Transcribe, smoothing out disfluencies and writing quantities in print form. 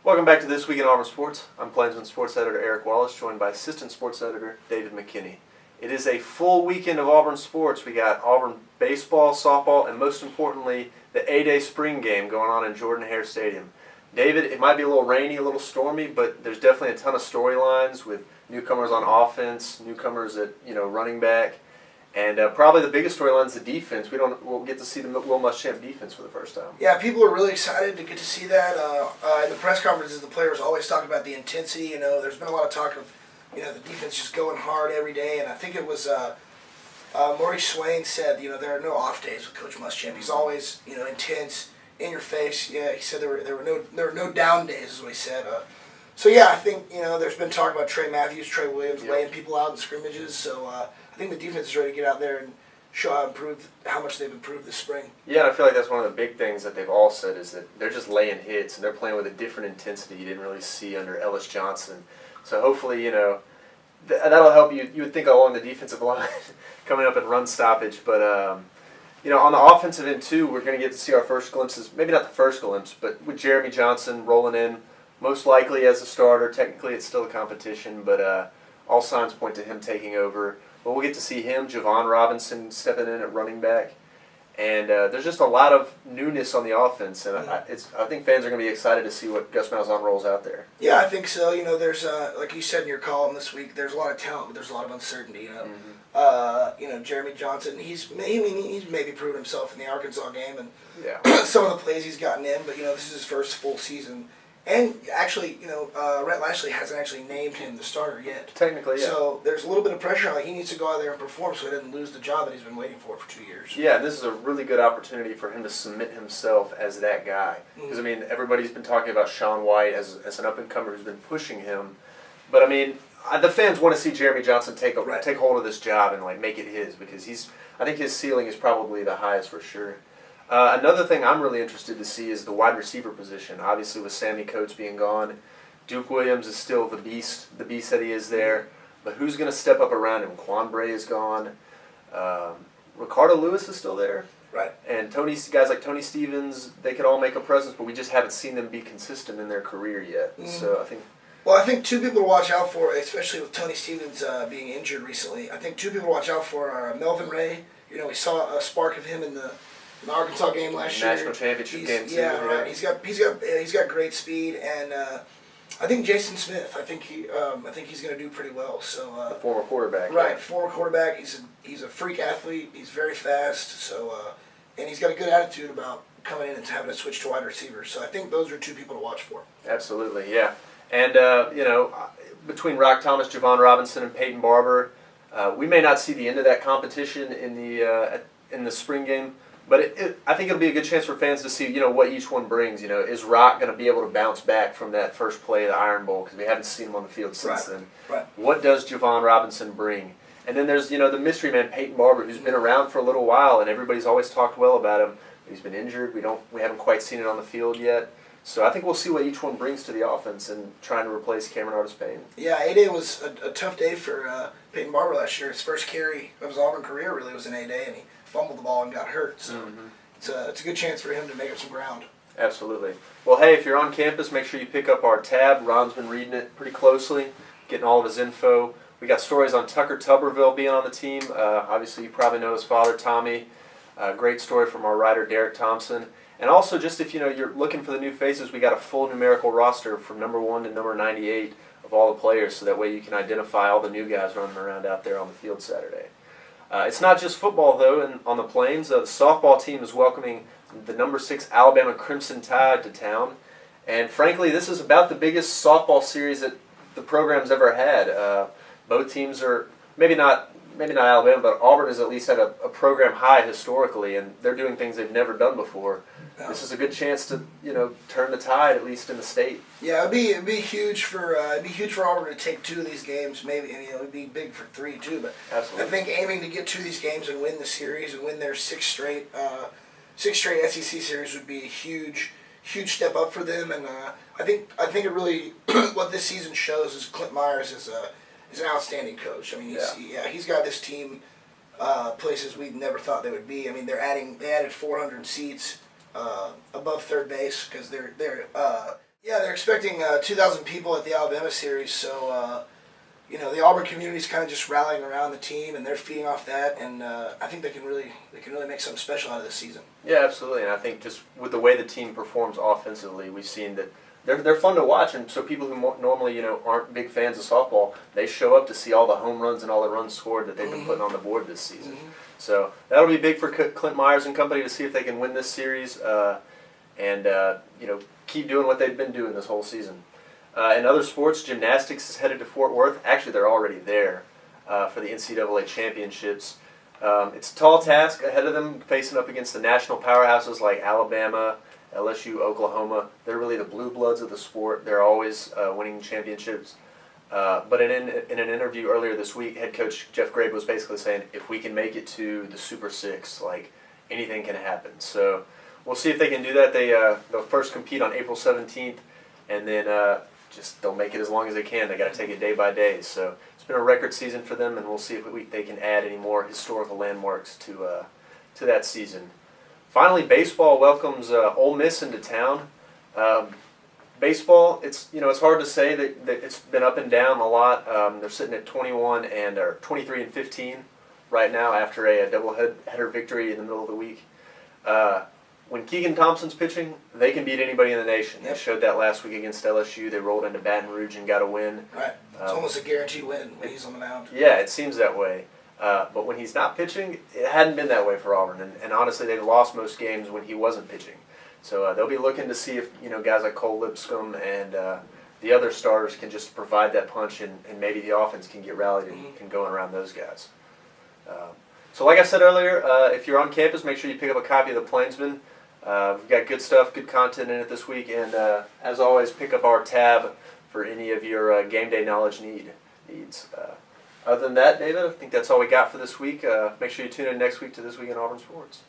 Welcome back to This Week in Auburn Sports. I'm Plainsman Sports Editor Eric Wallace, joined by Assistant Sports Editor David McKinney. It is a full weekend of Auburn sports. We got Auburn baseball, softball, and most importantly, the A-Day spring game going on in Jordan-Hare Stadium. David, it might be a little rainy, a little stormy, but there's definitely a ton of storylines with newcomers on offense, newcomers at running back, and probably the biggest storyline is the defense. We'll get to see the Will Muschamp defense for the first time. Yeah, people are really excited to get to see that. In the press conferences, the players always talk about the intensity. There's been a lot of talk of the defense just going hard every day, and I think it was Maurice Swain said there are no off days with Coach Muschamp. He's always intense, in your face. Yeah, he said there were no down days, is what he said. So yeah, I think there's been talk about Trey Matthews, Trey Williams laying people out in scrimmages. So I think the defense is ready to get out there and show how much they've improved this spring. Yeah, and I feel like that's one of the big things that they've all said is that they're just laying hits and they're playing with a different intensity you didn't really see under Ellis Johnson. So hopefully, that'll help you. You would think along the defensive line coming up in run stoppage, but on the offensive end too, we're going to get to see our first glimpses. Maybe not the first glimpse, but with Jeremy Johnson rolling in, most likely as a starter. Technically, it's still a competition, but all signs point to him taking over. But we'll get to see him, Javon Robinson stepping in at running back, and there's just a lot of newness on the offense, and I think fans are going to be excited to see what Gus Malzahn rolls out there. Yeah, I think so. There's like you said in your column this week, there's a lot of talent, but there's a lot of uncertainty. Jeremy Johnson, he's maybe proven himself in the Arkansas game and some of the plays he's gotten in, but this is his first full season. And actually, Rhett Lashley hasn't actually named him the starter yet. Technically, yeah. So there's a little bit of pressure on him. He needs to go out there and perform so he doesn't lose the job that he's been waiting for 2 years. Yeah, this is a really good opportunity for him to cement himself as that guy. Because, everybody's been talking about Sean White as an up-and-comer who's been pushing him. But, the fans want to see Jeremy Johnson take hold of this job and make it his, because I think his ceiling is probably the highest for sure. Another thing I'm really interested to see is the wide receiver position. Obviously, with Sammy Coates being gone, Duke Williams is still the beast that he is there. But who's going to step up around him? Quan Bray is gone. Ricardo Lewis is still there. Right. And guys like Tony Stevens, they could all make a presence, but we just haven't seen them be consistent in their career yet. So I think two people to watch out for, especially with Tony Stevens being injured recently. I think two people to watch out for are Melvin Ray. We saw a spark of him in the Arkansas game last year. National championship game too. Yeah, right. He's got great speed, and I think Jason Smith. I think he's going to do pretty well. So the former quarterback. Right, former quarterback. He's a freak athlete. He's very fast. So and he's got a good attitude about coming in and having to switch to wide receiver. So I think those are two people to watch for. Absolutely, yeah. And between Rock Thomas, Javon Robinson, and Peyton Barber, we may not see the end of that competition in the spring game. But I think it'll be a good chance for fans to see, what each one brings. Is Rock going to be able to bounce back from that first play of the Iron Bowl? Because we haven't seen him on the field since then. Right. What does Javon Robinson bring? And then there's, the mystery man, Peyton Barber, who's been around for a little while, and everybody's always talked well about him. He's been injured. We haven't quite seen it on the field yet. So I think we'll see what each one brings to the offense and trying to replace Cameron Artis-Payne. Yeah, A-Day was a tough day for Peyton Barber last year. His first carry of his Auburn career really was an A-Day, and he fumbled the ball and got hurt. So it's a good chance for him to make up some ground. Absolutely. Well, hey, if you're on campus, make sure you pick up our tab. Ron's been reading it pretty closely, getting all of his info. We got stories on Tucker Tuberville being on the team. Obviously, you probably know his father, Tommy. Great story from our writer, Derek Thompson. And also, just if you're looking for the new faces, we got a full numerical roster from number 1 to number 98 of all the players, so that way you can identify all the new guys running around out there on the field Saturday. It's not just football, though, on the Plains. The softball team is welcoming the number 6 Alabama Crimson Tide to town. And frankly, this is about the biggest softball series that the program's ever had. Both teams are, maybe not Alabama, but Auburn has at least had a program high historically, and they're doing things they've never done before. This is a good chance to turn the tide, at least in the state. Yeah, it'd be huge for Auburn to take 2 of these games. Maybe it'd be big for 3 too. But absolutely. I think aiming to get 2 of these games and win the series and win their 6 straight SEC series would be a huge step up for them. And I think it really what this season shows is Clint Myers is an outstanding coach. He's got this team places we never thought they would be. They added 400 seats above third base because they're Yeah, they're expecting 2,000 people at the Alabama series, so the Auburn community is kind of just rallying around the team, and they're feeding off that, and I think they can really make something special out of this season. Yeah, absolutely, and I think just with the way the team performs offensively, we've seen that they're fun to watch, and so people who normally aren't big fans of softball, they show up to see all the home runs and all the runs scored that they've been putting on the board this season. So that'll be big for Clint Myers and company to see if they can win this series and keep doing what they've been doing this whole season. In other sports, gymnastics is headed to Fort Worth. Actually, they're already there for the NCAA championships. It's a tall task ahead of them, facing up against the national powerhouses like Alabama, LSU, Oklahoma. They're really the blue bloods of the sport. They're always winning championships. But in an interview earlier this week, head coach Jeff Grabe was basically saying, if we can make it to the Super Six, like, anything can happen. So we'll see if they can do that. They'll first compete on April 17th, and then they'll make it as long as they can. They got to take it day by day. So it's been a record season for them, and we'll see if they can add any more historical landmarks to that season. Finally, baseball welcomes Ole Miss into town. Baseball, it's hard to say that it's been up and down a lot. They're sitting at 23 and 15 right now after a double-header victory in the middle of the week. When Keegan Thompson's pitching, they can beat anybody in the nation. They showed that last week against LSU. They rolled into Baton Rouge and got a win. Right. It's almost a guaranteed win when he's on the mound. Yeah, it seems that way. But when he's not pitching, it hadn't been that way for Auburn. And honestly, they've lost most games when he wasn't pitching. So they'll be looking to see if guys like Cole Lipscomb and the other starters can just provide that punch, and maybe the offense can get rallied and going around those guys. So like I said earlier, if you're on campus, make sure you pick up a copy of The Plainsman. We've got good stuff, good content in it this week, and as always, pick up our tab for any of your game day knowledge needs. Other than that, David, I think that's all we got for this week. Make sure you tune in next week to This Week in Auburn Sports.